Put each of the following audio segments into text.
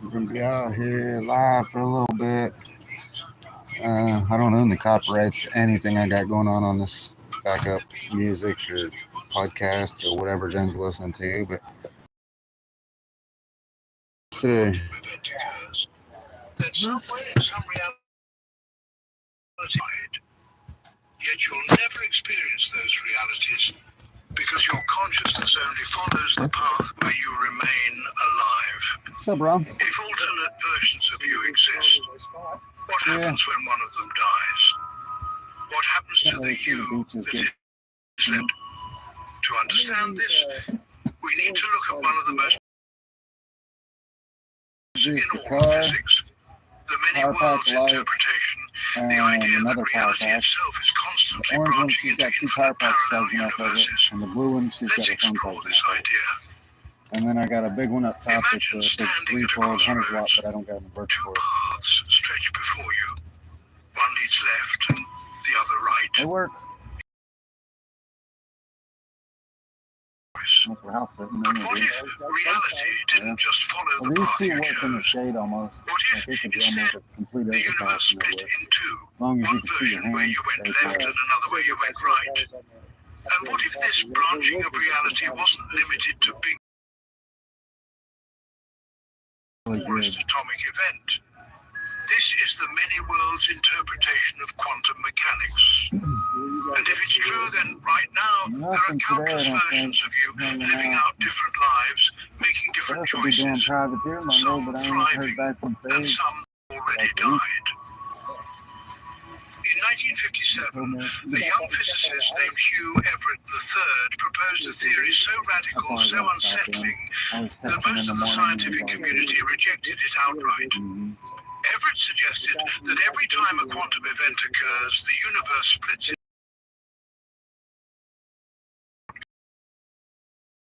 We're gonna be out here live for a little bit. I don't own the copyrights to anything I got going on this backup music or podcast or whatever Jen's listening to, but today. Yet you'll never experience those realities because your consciousness only follows the path where you remain alive. What's up, bro? If alternate versions of you exist, what happens when one of them dies? What happens to the you that is left? To understand this, we need to look at one of the most in all physics, the many worlds interpretation, the idea that reality itself is constantly branching into infinite parallel universes. And the blue one, she's got Let's a phone explore call. this idea. And then I got a big one up top. It's Imagine a big standing at a 312 100 watt, crossroads. but I don't got an inverter Two for it. paths stretch before you. One leads left and the other right. They work. That's where house sitting. But what if reality didn't just follow Well, the these path two you work in the chose? shade almost. What Like if it could be instead almost a complete the overpass universe in that split way. in two? As long as you One can see your version where hands. you went they left fly. and another where you went right. And what if this branching of reality wasn't limited to big Really smallest good. atomic event? This is the many worlds interpretation of quantum mechanics. And if it's true, then right now there are Nothing countless today, I don't versions think. of you Hanging living out. out different lives, making different Supposed to be doing choices, privateer Monday, some but I ain't heard thriving back from and Sage. some already Like a week. died. In 1957, a young physicist named Hugh Everett III proposed a theory so radical, so unsettling, I was that texting most in of the the morning. scientific community rejected it outright. Everett suggested that every time a quantum event occurs, the universe splits into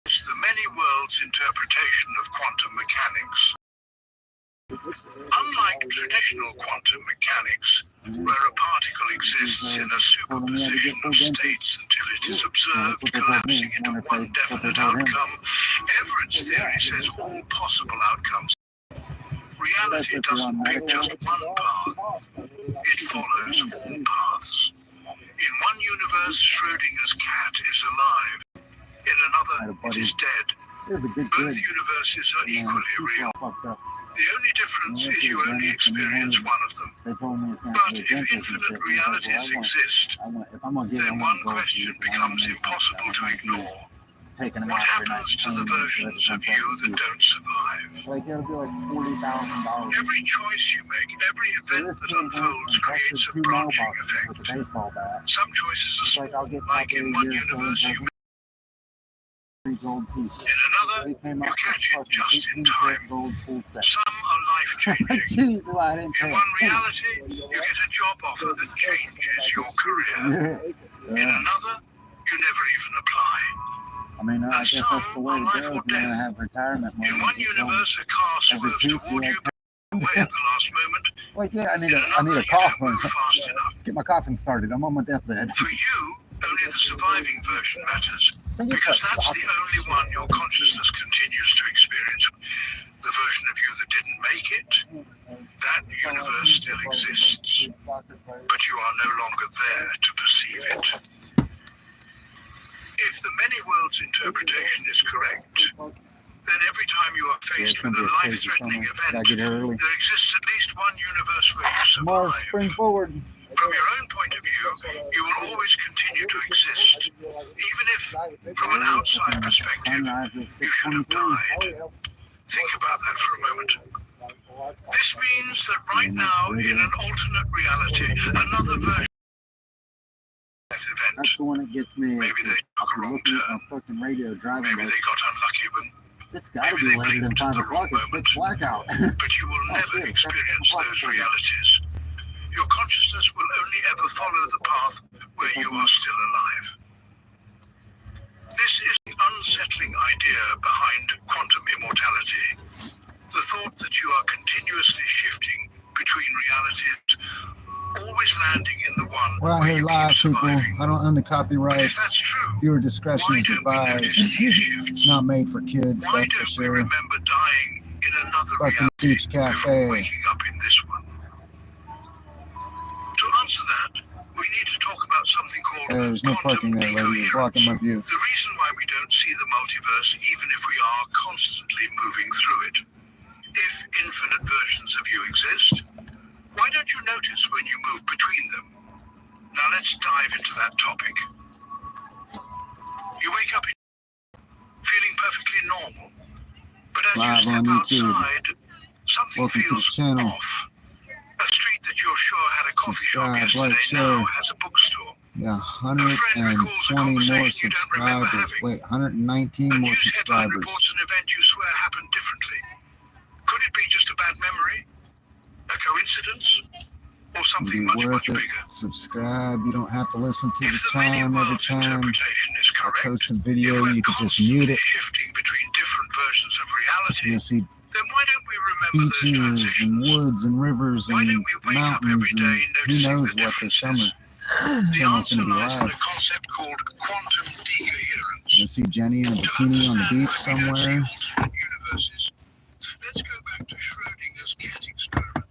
the many worlds interpretation of quantum mechanics. Unlike traditional quantum mechanics, where a particle exists in a superposition of states until it is observed collapsing into one definite outcome, Everett's theory says all possible outcomes. Reality doesn't pick just one path, it follows all paths. In one universe, Schrödinger's cat is alive. In another, it is dead. It was a good Both gig. universes are Yeah, equally people real. fucked up. The only difference is you only experience one of them. They told me it's going But to be a if dentist and infinite shit. And I was like, realities well, exist, if I'm going to get then one question becomes impossible to ignore. Taking them What out every night. happens to the versions of you that don't survive? Like, it'll be like $40,000. Every choice you make, every event that unfolds creates a branching effect. With a baseball bat. Some choices are It's small, like, I'll get like probably in a one year or so universe you and gold piece. in another, They came you out catch it with just in 18 time. gold full set. Some are life-changing. Jeez, well, I didn't In pay one a penny. reality, you get a job offer that changes your career. In Yeah. another, you never even apply. I mean, I guess that's the way to go if you want to have retirement money. In one universe, a car swerves toward you, but away at the last moment. Like, yeah, I need In a another, you coffin. don't move fast enough. Let's get my coffin started. I'm on my deathbed. For you, only the surviving version matters, I think it's because that that's the sausage. only one your consciousness continues to experience. The version of you that didn't make it, that universe still exists, but you are no longer there to perceive it. If the many worlds interpretation is correct, then every time you are faced with a life-threatening event, there exists at least one universe where you Mars, survive. spring forward. From your own point of view, you will always continue to exist, even if, from an outside perspective, Sunrise is you should have 6:23. died. Think about that for a moment. This means that right now, in an alternate reality, another version of this event, That's the one that gets me. maybe they took a wrong Looking at turn, my fucking radio driving. maybe Like, they got unlucky, it's gotta be later than 5 o'clock. It's pitch blackout. but you will never experience those realities. Your consciousness will only ever follow the path where you are still alive. This is the unsettling idea behind quantum immortality. The thought that you are continuously shifting between realities, always landing in the one We're out where here you live, keep people. surviving. I don't own the But if copyrights. that's true, Viewer discretion why is don't we advised. notice these shifts? It's not made for kids, Why that's for don't we sure. remember dying in another Bucking reality Beach before Cafe. waking up in this one? To answer that, we need to talk about something called There's no parking there, lady. You're blocking my view. The reason why we don't see the multiverse, even if we are constantly moving through it. If infinite versions of you exist, why don't you notice when you move between them? Now let's dive into that topic. You wake up feeling perfectly normal, but as Live you step on YouTube. outside, something Welcome to the feels channel. off. A street that you're sure had a coffee shop Subscribe, yesterday like, now share. has a bookstore. Yeah, 120 more subscribers. Wait, 119 A more news headline subscribers. reports an event you swear happened differently. Could it be just a bad memory? A coincidence? Or something Be much, worth much it. bigger? Subscribe. You don't have to listen to the If the many chime every worlds time interpretation is I correct, post a if video. we're You can just constantly mute it. shifting between different versions of reality, You'll see then why don't we remember those beaches and transitions? woods and rivers Why and don't we wake up mountains every day and who noticing knows the what this summer. differences? The It's almost answer gonna be lies in live. a concept called quantum decoherence. You'll see Jenny in a bikini on the beach somewhere. Universes. Let's go back to Schrodinger's cat experiment.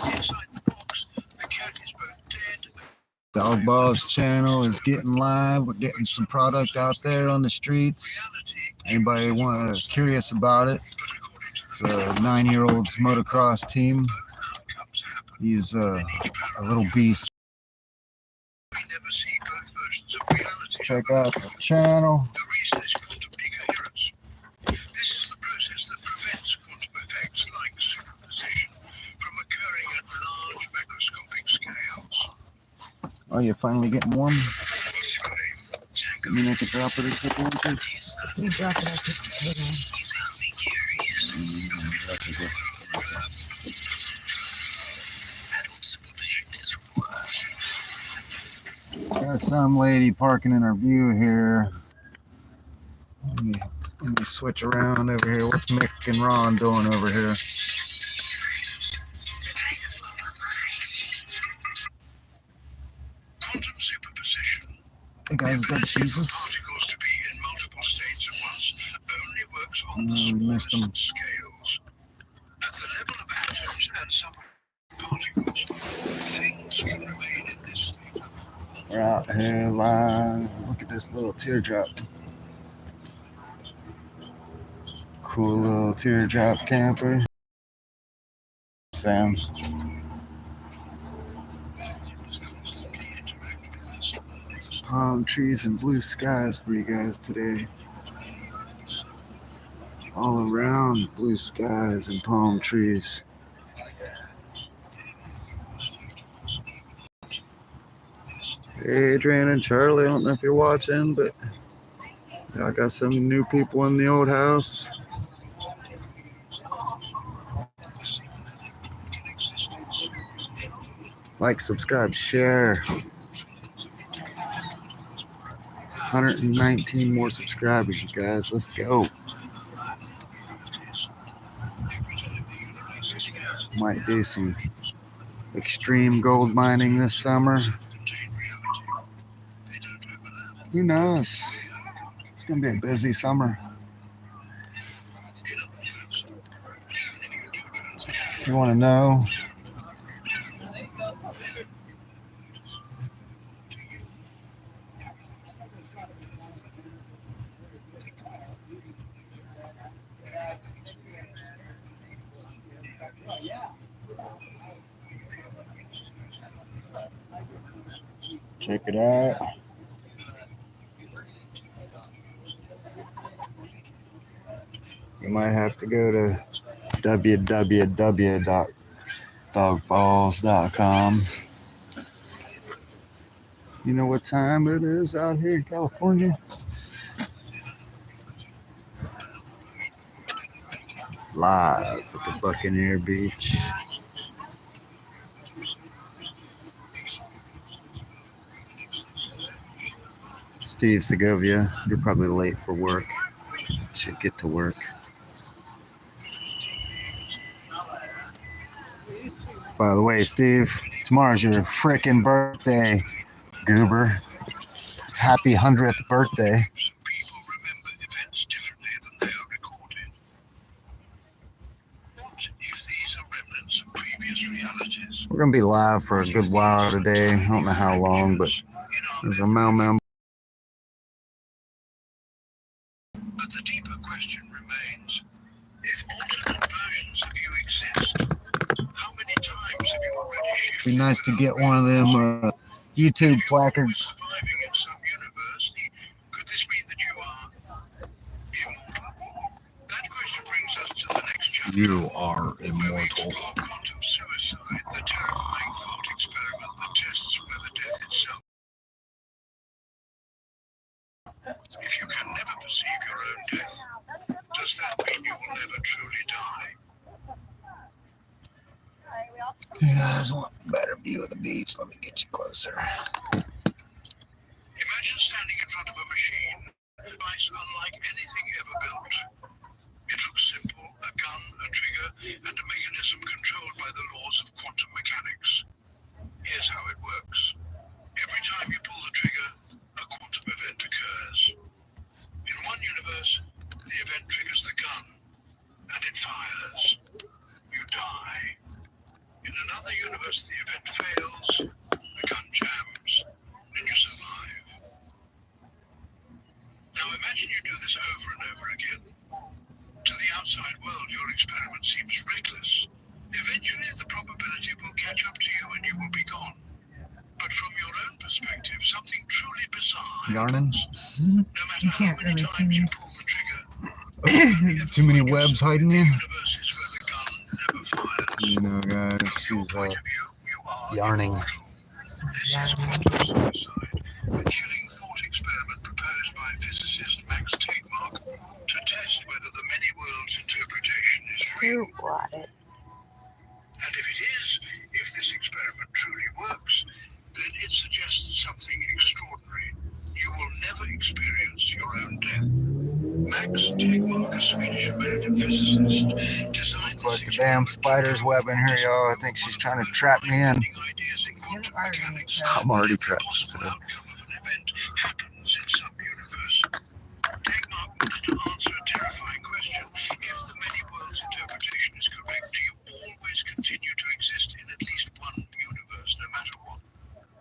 Inside the box, the cat is both dead Dog Balls channel is getting live. We're getting some product out there on the streets. Anybody curious about it? It's a 9-year-old's motocross team. He's a little beast. we never see both versions of reality. Check out the channel. The reason is quantum decoherence. This is the process that prevents quantum effects like superposition from occurring at large macroscopic scales. Oh, you're finally getting warm? What's your name? Can you make a drop of it a couple inches? You drop it, I put it on. Adult supervision is required. Got some lady parking in our view here. Let me switch around over here. What's Mick and Ron doing over here? Quantum superposition. Hey guys, is that Jesus? Particles to be in multiple states at once only works on Oh, the we missed smallest them. scales. At the level of atoms and subparticles, things can remain in this state. We're out here live. Look at this little teardrop. Cool little teardrop camper. Fam. Palm trees and blue skies for you guys today. All around blue skies and palm trees. Hey, Adrian and Charlie, I don't know if you're watching, but I got some new people in the old house. Like, subscribe, share. 119 more subscribers, you guys. Let's go. Might do some extreme gold mining this summer. Who knows? It's going to be a busy summer. If you want to know, check it out. You might have to go to www.dogballs.com. You know what time it is out here in California? Live at the Buccaneer Beach. Steve Segovia, you're probably late for work. Should get to work. By the way, Steve, tomorrow's your frickin' birthday, goober. Happy 100th birthday. People remember events differently than they are recorded. these realities. We're gonna be live for a good while today. I don't know how long, but there's a Mau. But the deeper question remains, if alternate versions of you exist, how many times have you already shifted? Be nice to get one of them YouTube placards. Surviving in some universe, could this mean that you are immortal? That question brings us to the next chapter. You are Where we immortal. explore quantum suicide, the terrifying thought experiment that tests whether death itself. If you can never perceive your own death, does that mean you will never truly die? You guys want a better view of the beach? Let me get you closer. Imagine standing in front of a machine, a device unlike anything ever built. It looks simple, a gun, a trigger, and a mechanism controlled by the laws of quantum mechanics. Here's how it works. Every time you pull the trigger, a quantum event occurs. In one universe, the event triggers the gun, and it fires. You die. In another universe, the event fails, the gun jams, and you survive. Now imagine you do this over and over again. To the outside world, your experiment seems reckless. Eventually, the probability will catch up to you and you will be gone. But from your own perspective, something truly bizarre Yarning? happens. No matter how can't many really see times you me. pull the trigger, Too many webs hiding you? universes where the gun never fires. You know, guys, From your she's point of view, you are yarning. immortal. This is quantum suicide, a chilling thought experiment proposed by physicist Max Tegmark to test whether the many worlds interpretation is real. And if it is, if this experiment truly works, then it suggests something extraordinary. You will never experience your own death. Max Tegmark, a Swedish-American physicist, designed It's like a damn spider's web in here, y'all. I think she's trying to trap me in. ideas in quantum already mechanics. trapped. I'm already The trapped. possible outcome of an event happens in some universe. Tegmark wanted to answer a terrifying question. If the many worlds interpretation is correct, do you always continue to exist in at least one universe, no matter what?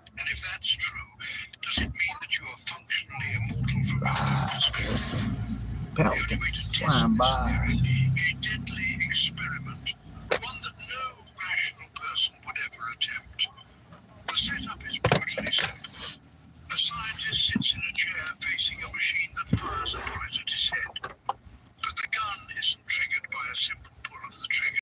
And if that's true, does it mean that you are functionally immortal from your own perspective? The only way to Pelicans test flying this by. theory, a deadly experiment, one that no rational person would ever attempt. The setup is brutally simple. A scientist sits in a chair facing a machine that fires a bullet at his head. But the gun isn't triggered by a simple pull of the trigger.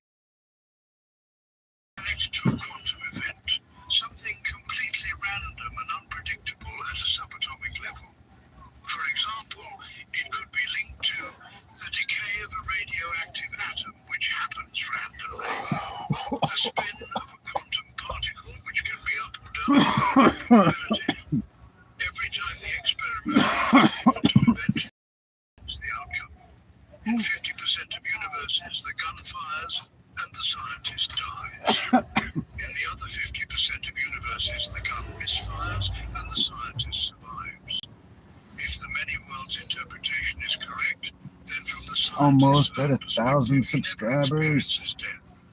Connected to a quantum event, something completely random and unpredictable at a subatomic level. For example, it could be linked to the decay of a radioactive atom, which happens randomly. The spin of a quantum particle, which can be up or down. Every time the experiment the quantum event is the outcome. In 50% of universes, the gun fires and the scientist dies. In the other 50% of universes, the gun misfires and the scientist survives. If the many worlds interpretation is correct, then from the scientist's Almost at own 1,000 perspective, he never subscribers. experiences death.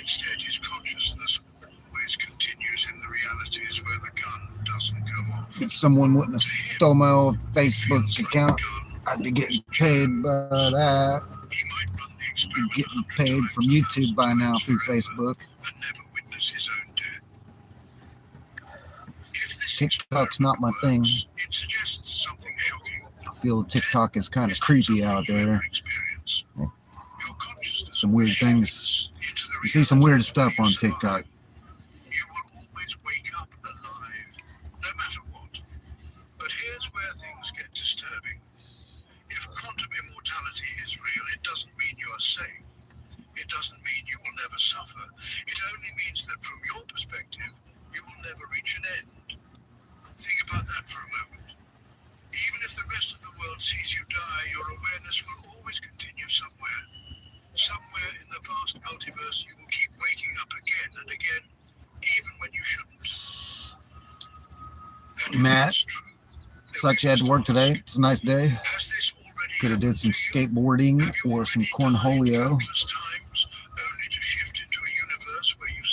Instead, his consciousness always continues in the realities where the gun doesn't go off. If someone wouldn't have stole my old Facebook Feels like account, the gun I'd be getting paid by that. He might run the Be experiment getting 100 paid from times, YouTube by now 1,000 through times Facebook. and never witness his own death. If this TikTok's not my thing. works, it suggests something shocking. I feel TikTok is kind of creepy out there. Your consciousness Some weird things. You see some weird stuff on TikTok. You will always wake up alive, no matter what. But here's where things get disturbing. If quantum immortality is real, it doesn't mean you are safe. It doesn't mean you will never suffer. It only means that from your perspective, you will never reach an end. Think about that for a moment. Even if the rest of the world sees you die, your awareness will always continue somewhere. Somewhere in the vast multiverse, you will keep waking up again and again, even when you shouldn't. And if Matt, that's true, then sucks we you had to must work today. ask, It's a nice day. has this already Could have did some happened to you? skateboarding Have you or some already died cornholio. countless times, only to shift into a universe where you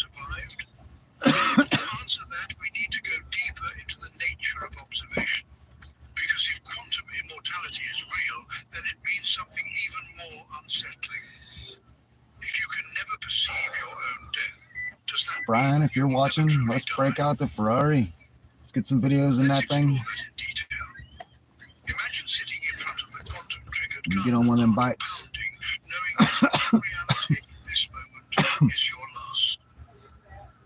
Brian, if you're watching, let's break out the Ferrari. Let's get some videos in that thing. Imagine sitting in front of the quantum triggered You get on one of them bikes. knowing that in reality this moment is your loss.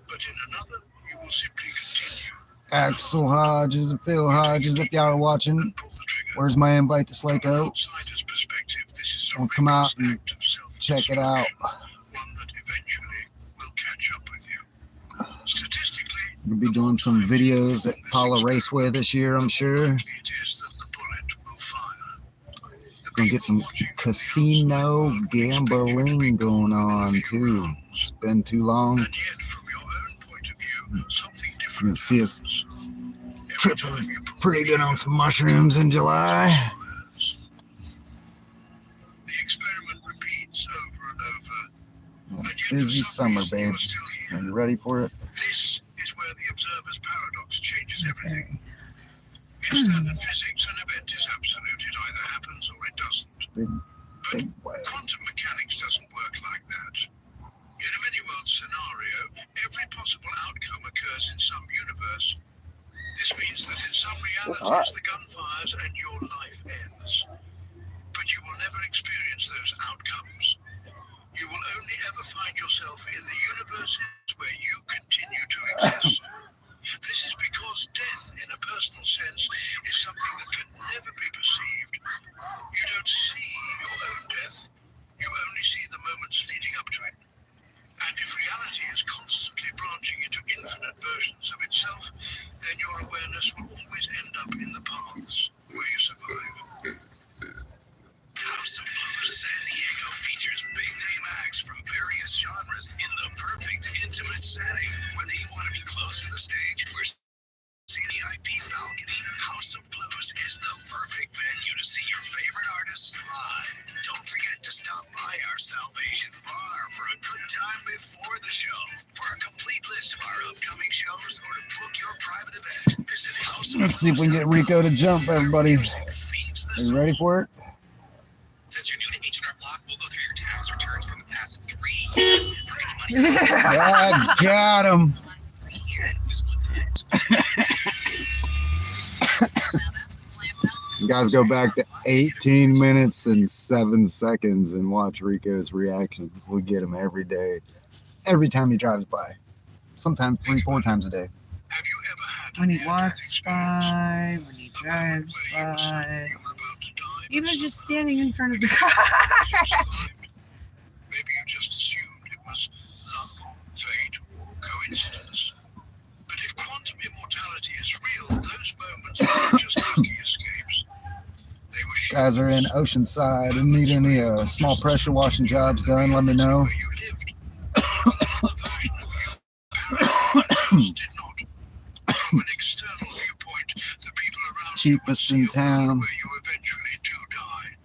But in another, you will simply continue Axel Hodges and Phil Hodges, if y'all are watching, and pull the trigger. where's my invite to From an Slaco? outsider's perspective, this is a Well, come out rigorous and act of self-destruction, check it out. one that eventually will catch up with you. Statistically, We'll be doing some videos at Paula Raceway this year, I'm sure. it is that the bullet will fire. The Gonna get some people watching casino gambling going on too. It's been too long. and yet, from your own point of view, something You different can see us happens. Every tripping time you pull pretty the good on trigger, some mushrooms in July. the experiment repeats over and over. And yet, Busy for some summer, reason, you babe. are still Are here. you ready for it? This is where the observer's paradox changes everything. In standard physics, an event is absolute. It either happens or it doesn't. Big, But big way. quantum mechanics doesn't work like that. In a many-world scenario, every possible outcome occurs in some universe. This means that in some realities, the gun fires and your life ends. But you will never experience those outcomes. You will only ever find yourself in the universes where you continue to exist. This is because death, in a personal sense, is something that can never be perceived. You don't see your own death. You only see the moments leading up to it. And if reality is constantly branching into infinite versions of itself, then your awareness will always end up in the paths where you survive. House of Blues San Diego features big name acts from various genres in the perfect intimate setting. Whether you want to be close to the stage or see the IP balcony, House of Blues is the perfect venue to see your favorite artists live. Don't forget to stop by our Salvation Bar for a good time before the show. For a complete list of our upcoming shows or to book your private event, visit House of Let's see if we can get Rico to jump, everybody. Music feeds the Are you soul. ready for it? Since you're new to H&R Block, we'll go through your tax returns from the past 3 years. For any money I got him. last 3 years, we split the You guys go back to 18 minutes and 7 seconds and watch Rico's reactions. We get him every day, every time he drives by. Sometimes 3-4 times a day. Have you ever had When a he near-death walks experience? by, when he A moment drives where you decided by, you were about to die, even but just somehow standing in front of the you car. survived. Maybe you just assumed it was luck, fate, or coincidence. But if quantum immortality is real, those moments aren't just lucky escapes. They were Guys are in Oceanside and need any small pressure washing jobs done, let me know. where you lived. Another version of you just did not. From an external viewpoint, the people around Cheapest you in would see a world town. where you eventually do die.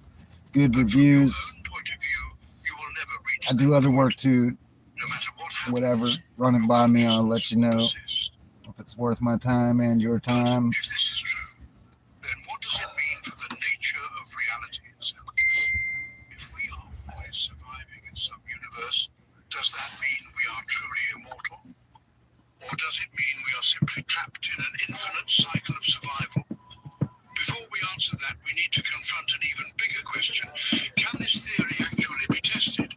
Good But from reviews. your own point of view, you will never reach I that do other point. work too. No matter what happens, Whatever. Run it by me, I'll let you know persist. if it's worth my time and your time. If this is true, then what does it mean for the nature of reality itself? If we are always surviving in some universe, does that mean we are truly immortal? Or does it mean we are simply trapped in an infinite cycle of survival? Before we answer that, we need to confront an even bigger question. Can this theory actually be tested?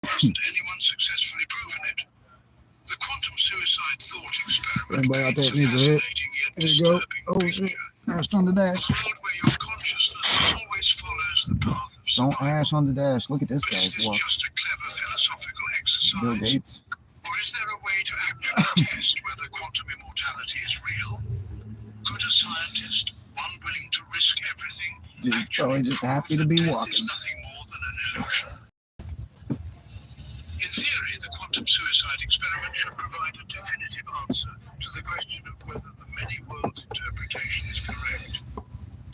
Hasn't anyone successfully proven it? The quantum suicide thought experiment Anybody out there paints a needs a hit? fascinating yet Here you go. disturbing Oh, shit. picture. Ash on the A dash. world where your consciousness always follows the path of Don't survival. ash on the dash. Look at this But is guy's this walk. just a clever philosophical exercise? Bill Gates. Or is there a way to actually test whether quantum immortality is real? Could a scientist, one willing to risk everything, Dude's actually probably just prove happy to that be death walking. is nothing more than an illusion? In theory, the quantum suicide experiment should provide a definitive answer to the question of whether the many-world interpretation is correct.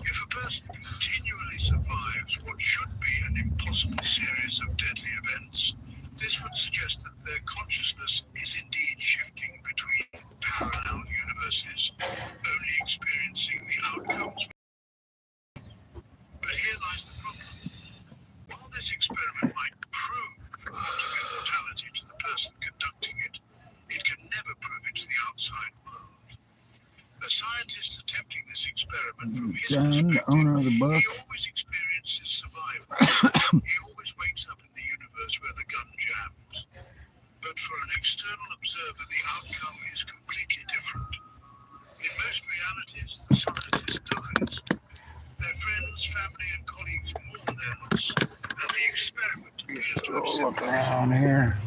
If a person continually survives what should be an impossible series of deadly events, this would suggest that their consciousness is indeed shifting between parallel universes, only experiencing the outcomes. But here lies the problem. While this experiment might prove quantum immortality to the person John, the owner of the book. He always experiences survival. He always wakes up in the universe where the gun jams. But for an external observer, the outcome is completely different. In most realities, the scientist dies. Their friends, family, and colleagues mourn their loss, and the experiment appears to have Look around here.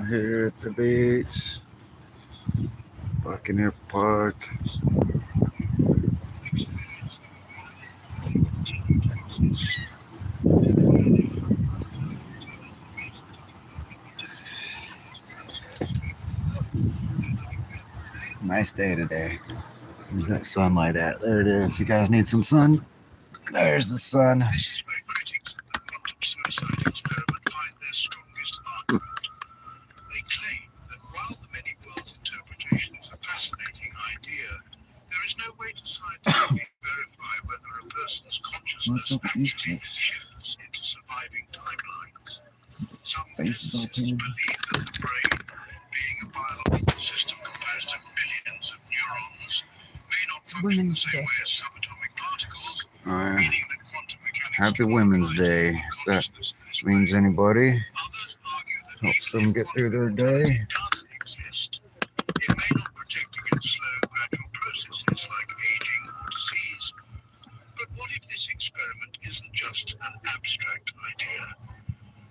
Here at the beach, Buccaneer Park. Nice day today. Where's that sunlight at? There it is. You guys need some sun? There's the sun. This is where critics of the quantum suicide experiment find their strongest argument. They claim that while the many worlds interpretation is a fascinating idea, there is no way to scientifically verify whether a person's consciousness What's up with these actually chicks? shifts into surviving timelines. Some Faces all physicists painted. believe that the brain, being a biological system composed of billions of neurons, may not function the Women's same Day. way as subatomic particles, All right. meaning that quantum mechanics Happy can Women's organize Day. human If that consciousness in this means way. anybody. Others argue that Helps even them if get through their quantum day. does exist, it may not protect against slow, gradual processes like aging or disease. But what if this experiment isn't just an abstract idea?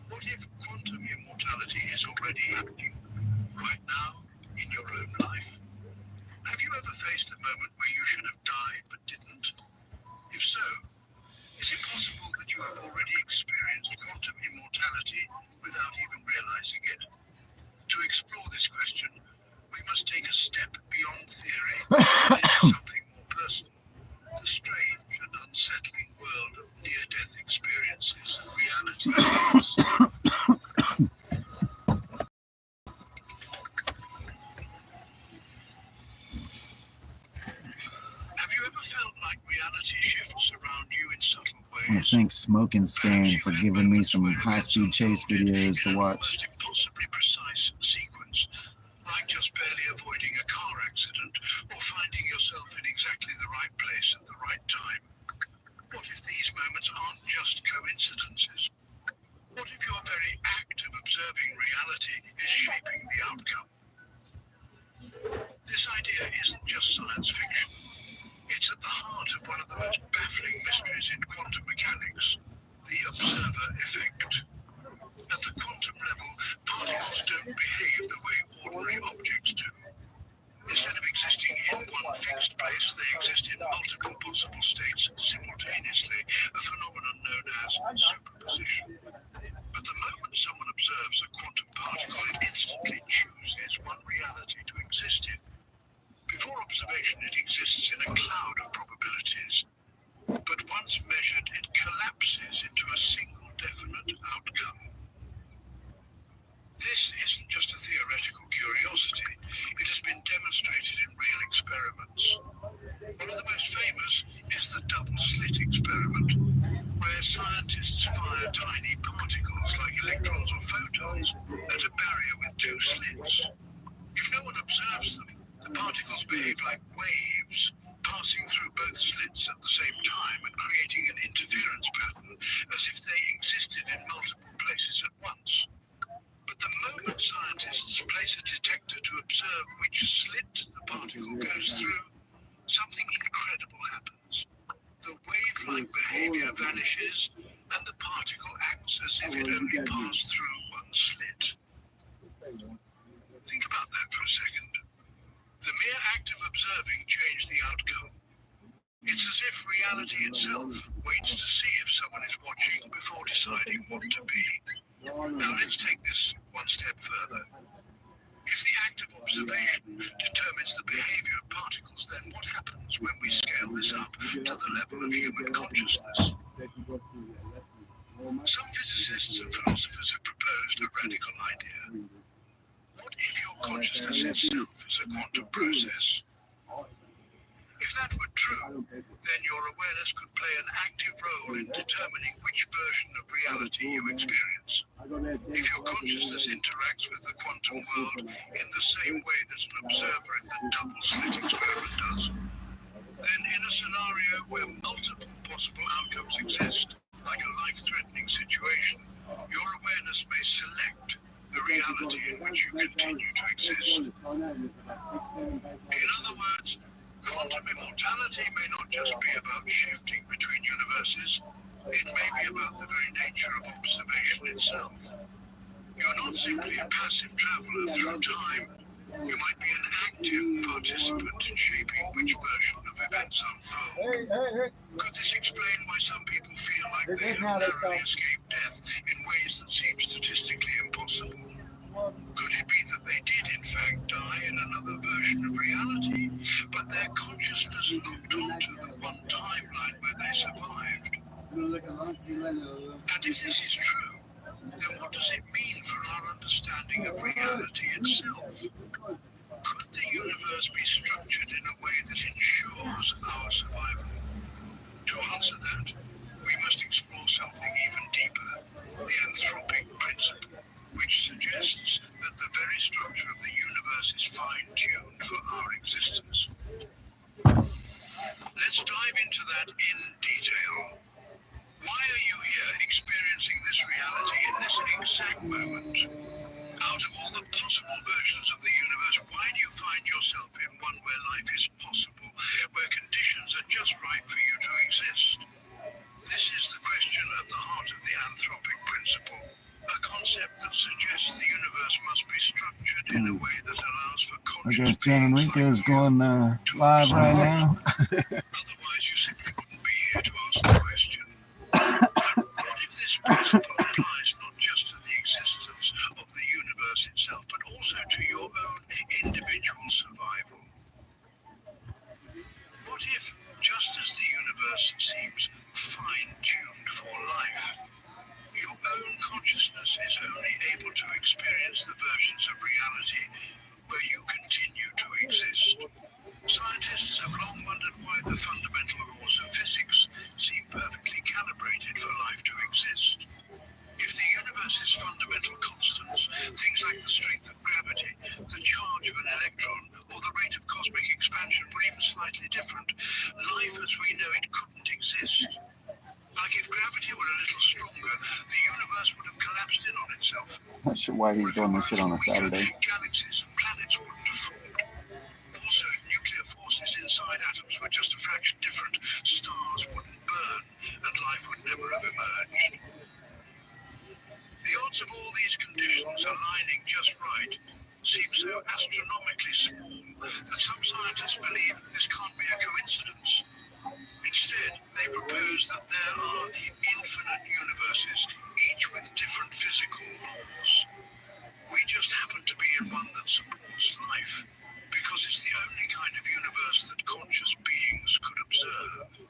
What if quantum immortality is already happening right now in your own life? Have you ever faced a moment where you should have died but didn't? If so, is it possible that you have already experienced quantum immortality without even realizing it? To explore this question, we must take a step beyond theory and into something more personal. The strange and unsettling world of near-death experiences and realities. Have you ever felt like reality shifts around you in subtle I want ways? to thank Smoke and Stain for giving me some high-speed chase videos to watch. In an almost impossibly precise sequence, like just barely avoiding a car accident or finding yourself in exactly the right place at the right time. What if these moments aren't just coincidences? What if your very act of observing reality is shaping the outcome? This idea isn't just science fiction. It's at the heart of one of the most baffling mysteries in quantum mechanics, the observer effect. At the quantum level, particles don't behave the way ordinary objects do. Instead of existing in one fixed place, they exist in multiple possible states simultaneously, a phenomenon known as superposition. But the moment someone observes a quantum particle, it instantly chooses one reality to exist in. Before observation, it exists in a cloud of probabilities. But once measured, it collapses into a single definite outcome. This isn't just a theoretical curiosity. It has been demonstrated in real experiments. One of the most famous is the double-slit experiment, where scientists fire tiny particles like electrons or photons at a barrier with two slits. If no one observes them, the particles behave like waves, passing through both slits at the same time and creating an interference pattern as if they existed in multiple places at once. But the moment scientists place a detector to observe which slit the particle goes through, something incredible happens. The wave-like behavior vanishes, and the particle acts as if it only passed through one slit. Think about that for a second. The mere act of observing changed the outcome. It's as if reality itself waits to see if someone is watching before deciding what to be. Now let's take this one step further. If the act of observation determines the behavior of particles, then what happens when we scale this up to the level of human consciousness? Some physicists and philosophers have proposed a radical idea. What if your consciousness itself is a quantum process? If that were true, then your awareness could play an active role in determining which version of reality you experience. If your consciousness interacts with the quantum world in the same way that an observer in the double-slit experiment does, then in a scenario where multiple possible outcomes exist, like a life-threatening situation, your awareness may select the reality in which you continue to exist. In other words, quantum immortality may not just be about shifting between universes, it may be about the very nature of observation itself. You're not simply a passive traveler through time, you might be an active participant in shaping which version of events unfold. Could this explain why some people feel like they have narrowly escaped death in ways that seem statistically impossible? Could it be that they did in fact die in another version of reality, but their consciousness looked onto the one timeline where they survived? And if this is true, then what does it mean for our understanding of reality itself? Could the universe be structured in a way that ensures our survival? To answer that, we must explore something even deeper, the anthropic principle, which suggests that the very structure of the universe is fine-tuned for our existence. Let's dive into that in detail. Why are you here experiencing this reality in this exact moment? Out of all the possible versions of the universe, why do you find yourself in one where life is possible, where conditions are just right for you to exist? This is the question at the heart of the anthropic principle, a concept that suggests the universe must be structured in a way that allows for I conscious guess John beings Enrique is like you going to live right observe. now. Otherwise, you simply wouldn't be here to ask the question. What if this principle applies not just to the existence of the universe itself, but also to your own individual survival? What if, just as the universe seems fine-tuned for life, your own consciousness is only able to experience the versions of reality where you continue to exist? Scientists have long wondered why the fundamental laws of physics seem perfectly calibrated for life to exist. If the universe's fundamental constants, things like the strength of gravity, the charge of an electron, or the rate of cosmic expansion were even slightly different, life as we know it couldn't exist. Like if gravity were a little stronger, the universe would have collapsed in on itself. Not sure why he's doing this shit on a Saturday. Galaxies and planets wouldn't have formed. Also, if nuclear forces inside atoms were just a fraction different, stars wouldn't burn, and life would never have emerged. The odds of all these conditions aligning just right seem so astronomically small that some scientists believe this can't be a coincidence. Instead, they propose that there are infinite universes, each with different physical laws. We just happen to be in one that supports life, because it's the only kind of universe that conscious beings could observe.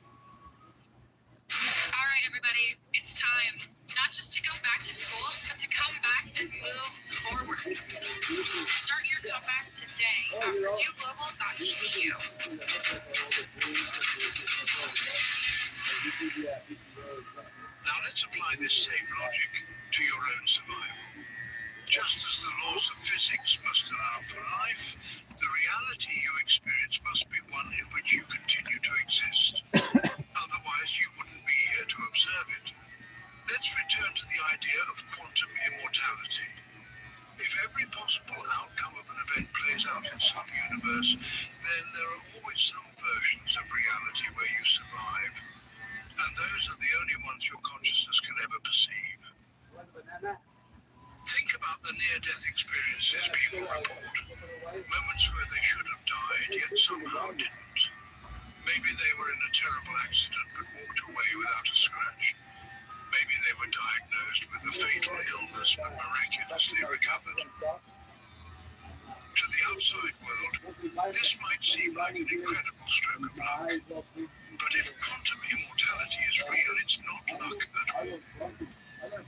All right, everybody, it's time. Not just to go back to school, but to come back and move forward. Start your comeback today at purdueglobal.edu. Now let's apply this same logic to your own survival. Just as the laws of physics must allow for life, the reality you experience must be one in which you continue to exist. Otherwise, you wouldn't be here to observe it. Let's return to the idea of quantum immortality. If every possible outcome of an event plays out in some universe, then there are always some versions of reality where you survive. And those are the only ones your consciousness can ever perceive. Think about the near-death experiences people report. Moments where they should have died, yet somehow didn't. Maybe they were in a terrible accident but walked away without a scratch. Maybe they were diagnosed with a fatal illness but miraculously recovered. To the outside world, this might seem like an incredible stroke of luck. But if quantum immortality is real, it's not luck at all.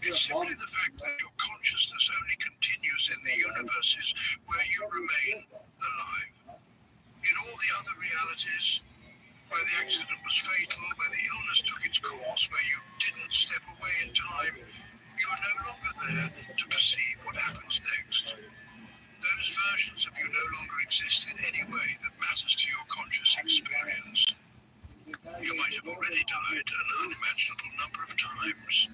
It's simply the fact that your consciousness only continues in the universes where you remain alive. In all the other realities, where the accident was fatal, where the illness took its course, where you didn't step away in time, you are no longer there to perceive what happens next. Those versions of you no longer exist in any way that matters to your conscious experience. You might have already died an unimaginable number of times,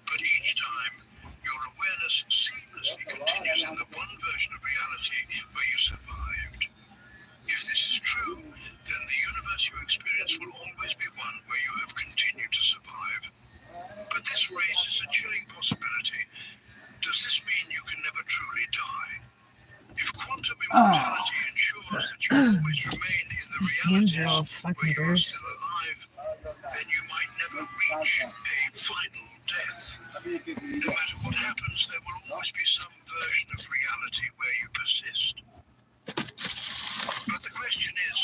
but each time your awareness seamlessly continues in the one version of reality where you survived. If this is true, then the universe you experience will always be one where you have continued to survive. But this raises a chilling possibility. Does this mean you can never truly die? If quantum immortality ensures that you always remain in the Hands are all realities fucking where you are gross. still alive, then you might never reach a final death. No matter what happens, there will always be some version of reality where you persist. But the question is,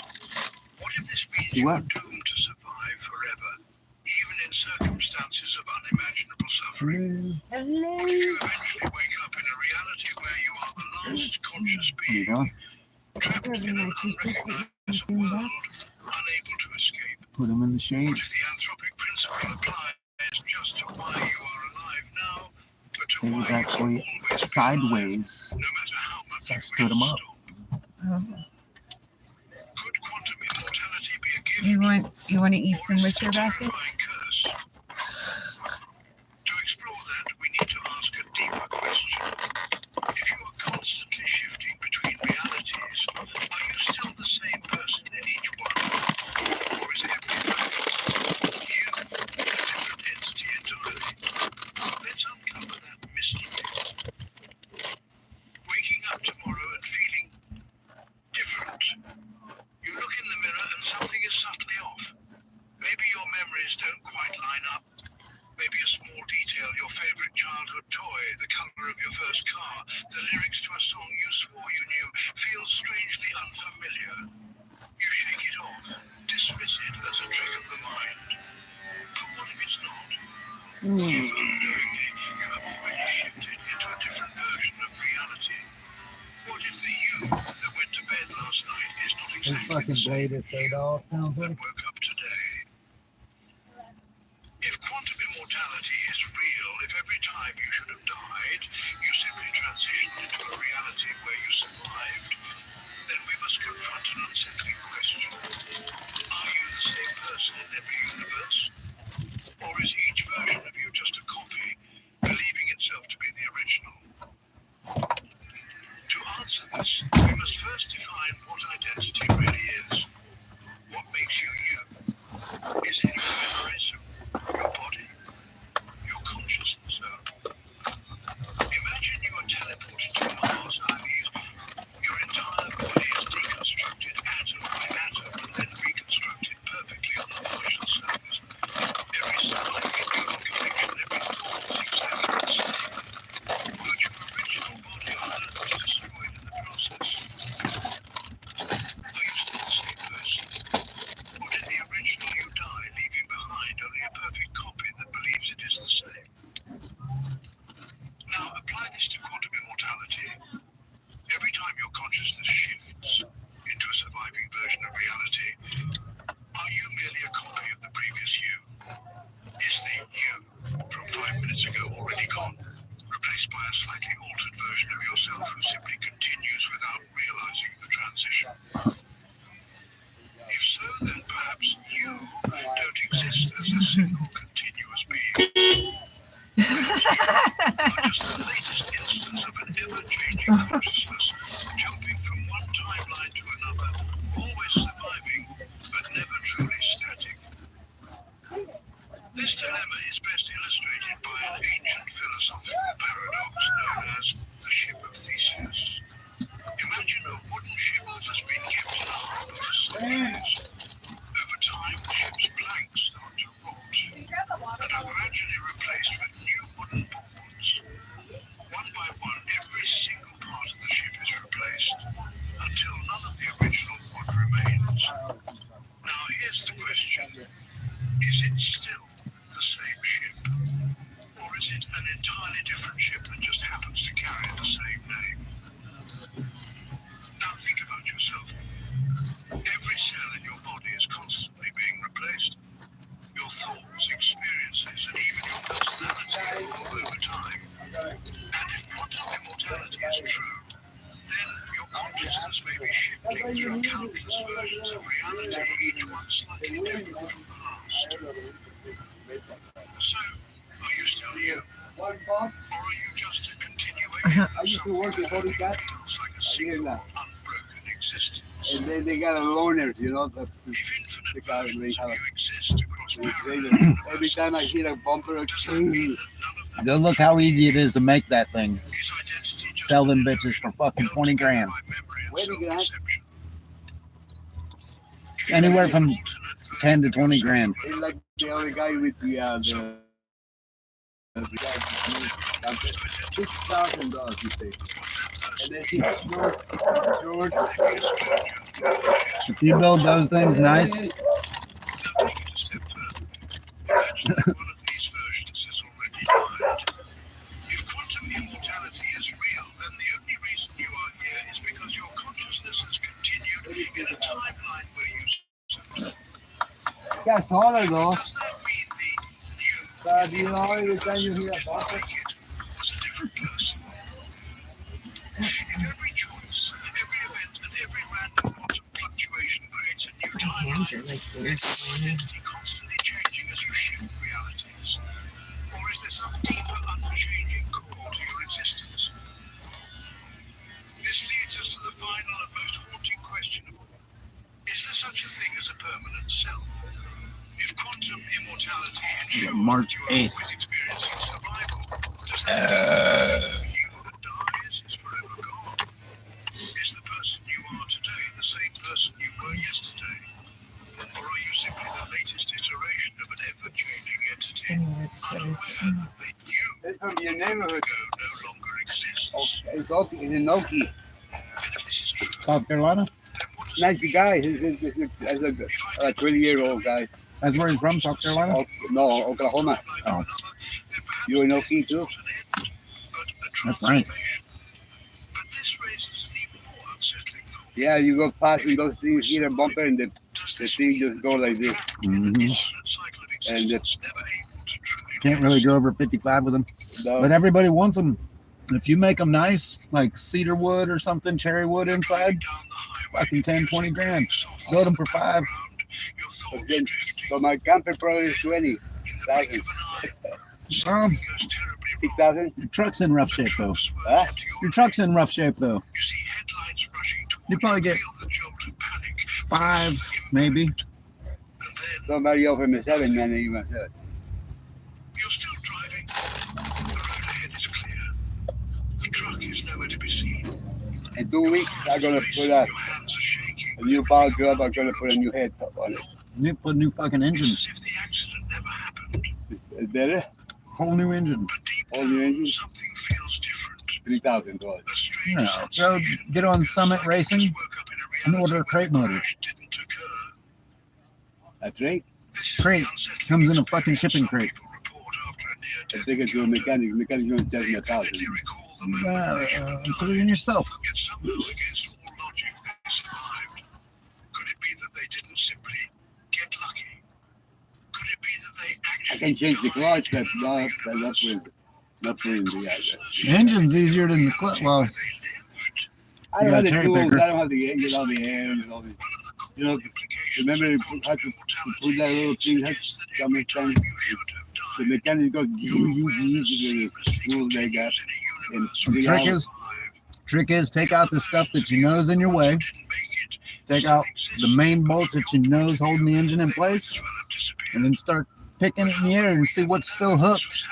what if this means you are doomed to survive forever, even in circumstances of unimaginable suffering? What if you eventually wake up in a reality where you are the last conscious being, trapped in an unrecognized world, unable to escape? Put him in the shade. What if the anthropic principle applies just to why you are alive now, but to He why was you will actually always be alive, sideways, no matter how much so I you stood wish him to up. stop? Could quantum immortality be a gift? You want to eat Or some is whisker it a baskets? terrifying curse? To explore that, we need to ask a deeper question. If you are constantly shifting between realities, are you still the same person in each one? Or is every moment you a different entity entirely? Let's uncover that mystery. Waking up tomorrow and feeling different. You look in the mirror and something is subtly off. Maybe your memories don't quite line up. Maybe a small detail, your favorite childhood toy, the color of your first car, the lyrics to a song you swore you knew, feels strangely unfamiliar. You shake it off, dismiss it as a trick of the mind. But what if it's not? What if unknowingly you have already shifted into a different version of reality? What if the you that went to bed last night is not His exactly fucking the same blade is so you dull. Sounds that like. woke up today? If quantum immortality is real, if every time you should have died, you simply transitioned into a reality where you survived, then we must confront an unsettling question. Are you the same person in every universe? Or is each version of you just a copy, believing itself to be the original? To answer this, we must first define what identity really is. What makes you you? Is it your memories, your body, your consciousness? Imagine you are teleported to Mars, i.e. your entire body is deconstructed atom by atom and then reconstructed perfectly on the Martian surface. Every cell, every neural connection, every thought is exactly the same. But your original body on Earth was destroyed in the process. Are you still the same person? Or did the original you die, leaving behind only a perfect copy that believes it is the same? Now, apply this to quantum immortality. Every time your consciousness shifts into a surviving version of reality, are you merely a copy of the previous you? Is the you from 5 minutes ago already gone, replaced by a slightly altered version of yourself who simply continues without realizing the transition? If so, then perhaps you don't exist as a single continuous being. Perhaps you are just the latest instance of an ever-changing consciousness, jumping from one timeline to another, always surviving, but never truly static. This dilemma is best illustrated by an ancient philosophical paradox known as the ship of Theseus. Imagine a wooden ship that has been kept in a harbor for centuries. Over time, the ship's planks start to rot and are gradually replaced with new wooden boards. One by one, every single part of the ship is replaced until none of the original wood remains. Now, here's the question. Is it still the same ship? Or is it an entirely different ship that just happens to carry the same name? Now think about yourself. Every cell in your body is constantly There are countless versions of reality, each one slightly different from the last. So, are you still you? Or are you just a continuation I used to work in Holy Cat. feels like a single, unbroken existence? And they got a loaner, you know. If infinite guy versions they of have you exist across a- parallel every time I hit a bumper, does that mean that none of them Go look how easy it is to make that thing. is identity just Sell them an bitches illusion for fucking 20 grand. by memory and 20 grand? self-perception? Anywhere from 10 to 20 grand. it's like the other guy with the guy $6,000 he paid. And then he's George, If you build those things nice, One of these versions has already died. If quantum immortality is real, then the only reason you are here is because your consciousness has continued in a timeline where you survived. gets taller though. Does that mean the you But you know, every time you hear a bumper, like it was a different person? If every choice, every event, and every random quantum fluctuation creates a new Oh, timeline, hands are like this. identity constantly changing as you shift realities? Or is there some deeper, unchanging core to your existence? This leads us to the final and most haunting question of all. Is there such a thing as a permanent self? If quantum immortality ensures March that you are 8th. always experiencing survival, does that mean you that dies is forever gone? Is the person you are today the same person you were yesterday? Or are you simply the latest iteration of an ever-changing entity, Similar to unaware this. that the you it's from your neighborhood. ago no longer exists? Oh, it's okay. It's Inoki. And if this is true, South Carolina. then what does Nice guy. He's a 20-year-old guy. That's where he's from, South Carolina. Oh, no, Oklahoma. Oh. You Inoki too? That's right. But this raises an even more unsettling thought. Yeah, you go passing those things, hit a bumper, and the Does the this thing mean just go like this. Mhm. the cycle of And the- existence never able to truly Can't really go over 55 with them, No, but everybody wants them. If you make them nice, like cedar wood or something, cherry wood inside, fucking 10, 20 grand. Build them for 5. but then, so my camper probably is 20,000. 6,000? Your truck's in rough shape though. Huh? Your truck's in rough shape though. You see headlights rushing toward You probably get feel the jolt of panic. 5, maybe. And then Somebody offered me 7, man, even said. you're still driving. The road ahead is clear. The truck is nowhere to be seen. In 2 weeks, I'm gonna put Your a hands are shaking. new power glove. I'm gonna put a new head top on it. You put a new fucking engine, It's as if the accident never happened. It's better. whole new engine. But deep All new down, engine? something feels different. $3,000. A strange No, sense go of you get on Summit just Racing woke up in a and reality order a where crate the motor. crash didn't occur. That's right. This is Crate. the unsettling Comes in a fucking experience shipping some crate. people report after a I near-death take it to a encounter. mechanic. Mechanic's gonna charge They me 1,000. vividly recall the moment they should have Put it in died, yourself. yet somehow, against all logic, they survived. Could it be that they didn't simply get lucky? Could it be that they I actually can change the died clutch, in but another not universe? with the The engine's easier than the clutch. Well, I don't You have got the cherry tools. picker. I don't have the engine, all the air, and all the. You know, remember you had to put that little thing, had something time. The mechanic goes, the tools they got, and trick is take out the stuff that you know is in your way. Take out the main bolts that you know is holding the engine in place, and then start picking it in the air and see what's still hooked.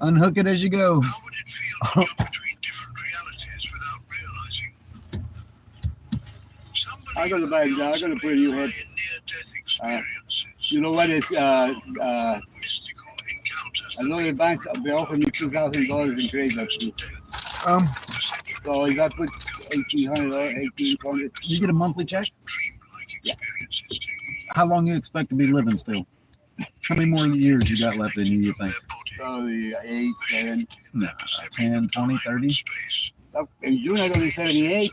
Unhook it as you go. How would it feel to jump between different realities without realizing? Some I'm gonna believe buy a that job. I'm the gonna put a new head. answer may lie in near-death experiences, you know what is mystical encounters I know the bank they offered me $2,000 in credit. So if I put $1,800, $1,800, You get a monthly check. dreamlike experiences to How long you expect to be living still? How many more years you got left in you think? probably 8, 7. No, 10, 20, 30, In June I only 78,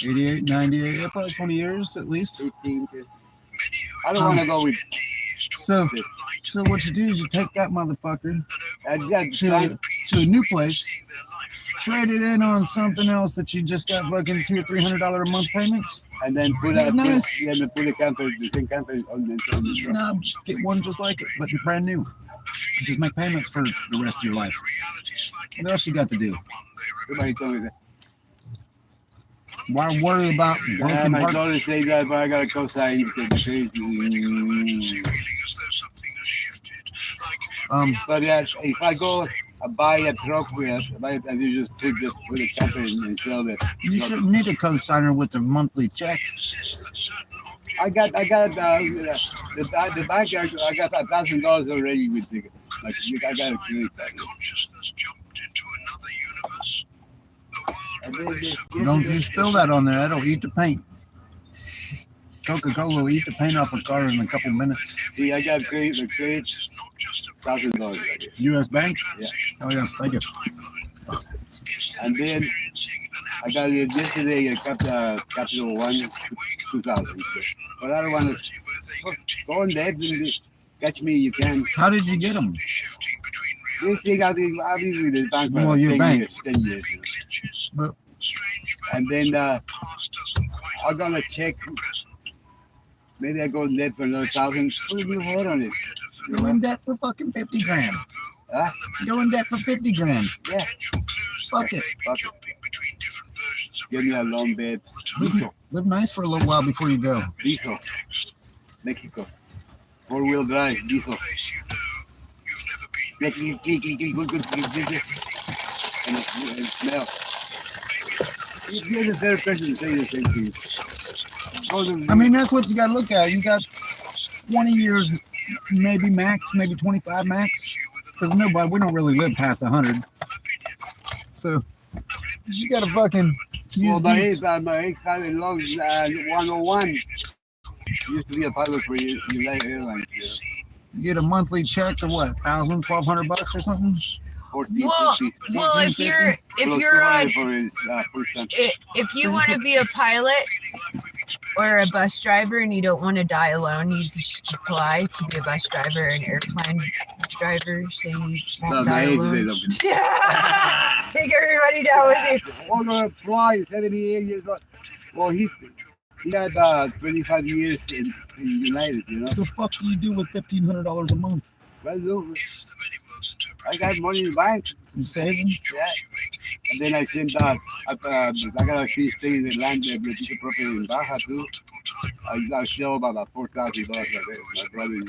88, 98, yeah, probably 20 years at least. 15. I don't want to go with. So what you do is you take that motherfucker That's to a new place, trade it in on something else that you just got fucking $200 or $300 a month payments, and then put Yeah, a nice. yeah, then put a camper, the same camper on the truck. No, get one just like it, but brand new. Just make payments for the rest of your life. What else you got to do? Somebody told me that. Why worry about broken My daughter parts? said that, but I got to co-sign because the credit But yeah, if I go buy a truck with, and you just put the camper and sell it. You shouldn't need a co-signer with a monthly check. I got the bank. I got $1,000 already with the. Like, I got a credit card. Consciousness jumped into another universe. Don't you spill that on there. That'll eat the paint. Coca-Cola will eat the paint off a car in a couple minutes. See, I got credit, $1,000. U.S. Bank? Yeah. Oh, yeah. Thank you. And then I got it yesterday. I got Capital One 2,000. But I don't want to go on that and catch me. You can. How did you get them? This thing I've been with the bank for Well, your 10 bank. years. 10 years. But- And then I got a check. Maybe I go in debt for another 1,000. Put a little hold on it. Go in debt for fucking 50 grand. Huh? Go in debt for 50 grand. Yeah. Fuck it. Fuck it. Give me a long bed. Live nice for a little while before you go. Diesel. Mexico. 4-wheel drive. Diesel. And it smells. You're the third person to say the same thing. I mean, that's what you got to look at. You got 20 years, maybe max, maybe 25 max. Because we don't really live past 100. So you got to fucking use Well, these. my ex-father-in-law 101. Used to be a pilot for United Airlines. You get a monthly check of what, $1,000, $1,200 or something? 14, Well, 50. well, if you're Plus on 200 for his first time. if you want to be a pilot or a bus driver and you don't want to die alone, you just apply to be a bus driver and airplane driver so you No, won't my die age, alone. they don't. Yeah. Take everybody down with you. Oh, no, apply, 78 years old. Well, he had 25 years in United, you know. What the fuck do you do with $1,500 a month? Well, look, I got money in the bank. You saving? Yeah. And then I sent I got a few stay in the land, the piece of property in Baja too. I sell about $4,000 a day. My brother, you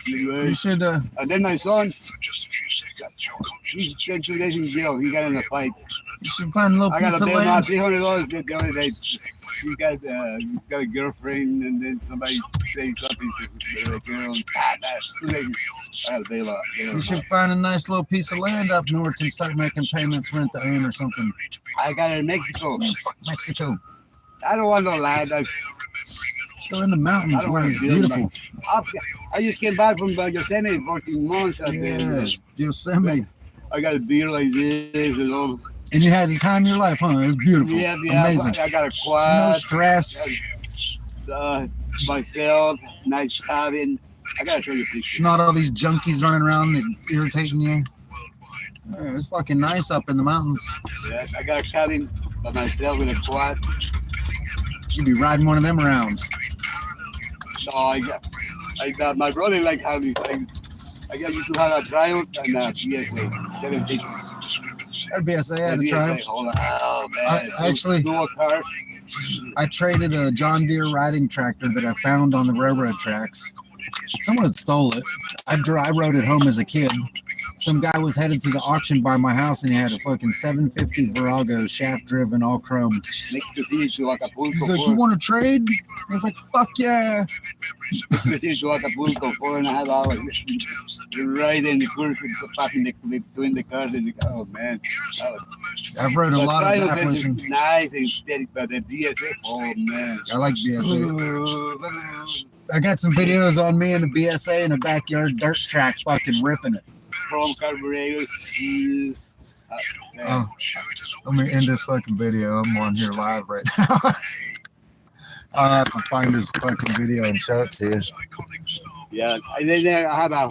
You should, And then my son, he's spent 2 days in jail. He got in a fight. you should find a little I piece got of to pay him land. $300 the other day. He got a girlfriend, and then somebody said something to the girl. That's 2 days. I got to pay a lot. You should find a nice little piece of land up north and start making payments, rent to own or something. I got it in Mexico. Man, fuck Mexico. I don't want no land. Go in the mountains I don't where want it's to build beautiful. I just came back from Yosemite 14 months. Yeah, Yosemite. I got a beer like this and all. And you had the time of your life, huh? It was beautiful. Yeah, Amazing. I got a No quad. stress. Myself, nice cabin. I gotta show you a picture. Not all these junkies running around and irritating you. Yeah, it was fucking nice up in the mountains. Yeah, I got a cabin by myself with a quad. You'd be riding one of them around. So I got my brother like having. I got used to have a Triumph and a PSA 750s. That'd be I had a PSA, Triumph. hold on. Oh man! I actually- dual car. I traded a John Deere riding tractor that I found on the railroad tracks. Someone had stole it. I rode it home as a kid. Some guy was headed to the auction by my house and he had a fucking 750 Virago shaft driven, all chrome. Mexico City to Acapulco. He's like, "You want to trade?" I was like, "Fuck yeah!" Mexico City to Acapulco, 4.5 hours. You're right in the curve, passing between the cars and the oh man. I've rode a lot of Triumph is Appalachian. nice and steady, but the DSA, oh man. I like BSA. I got some videos on me in the BSA in a backyard dirt track, fucking ripping it. Chrome carburetors. Oh, let me end this fucking video. I'm on here live right now. I'll have to find this fucking video and show it to you. Yeah, and then I have a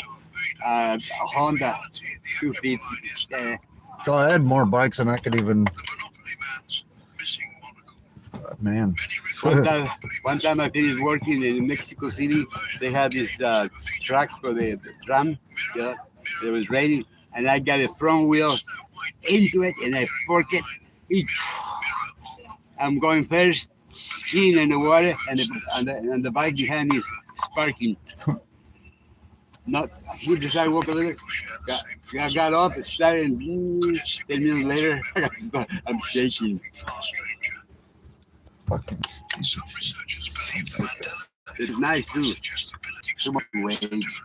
Honda 250. Go ahead, more bikes, and I could even Man. One time I finished working in Mexico City. They had these tracks for the tram. Yeah, it was raining, and I got a front wheel into it, and I fork it. I'm going first, skiing in the water, and the bike behind me is sparking. Not hit the sidewalk a little. I got up, it started, and 10 minutes later, I'm shaking. Fucking stupid. It's nice too. Too much waves.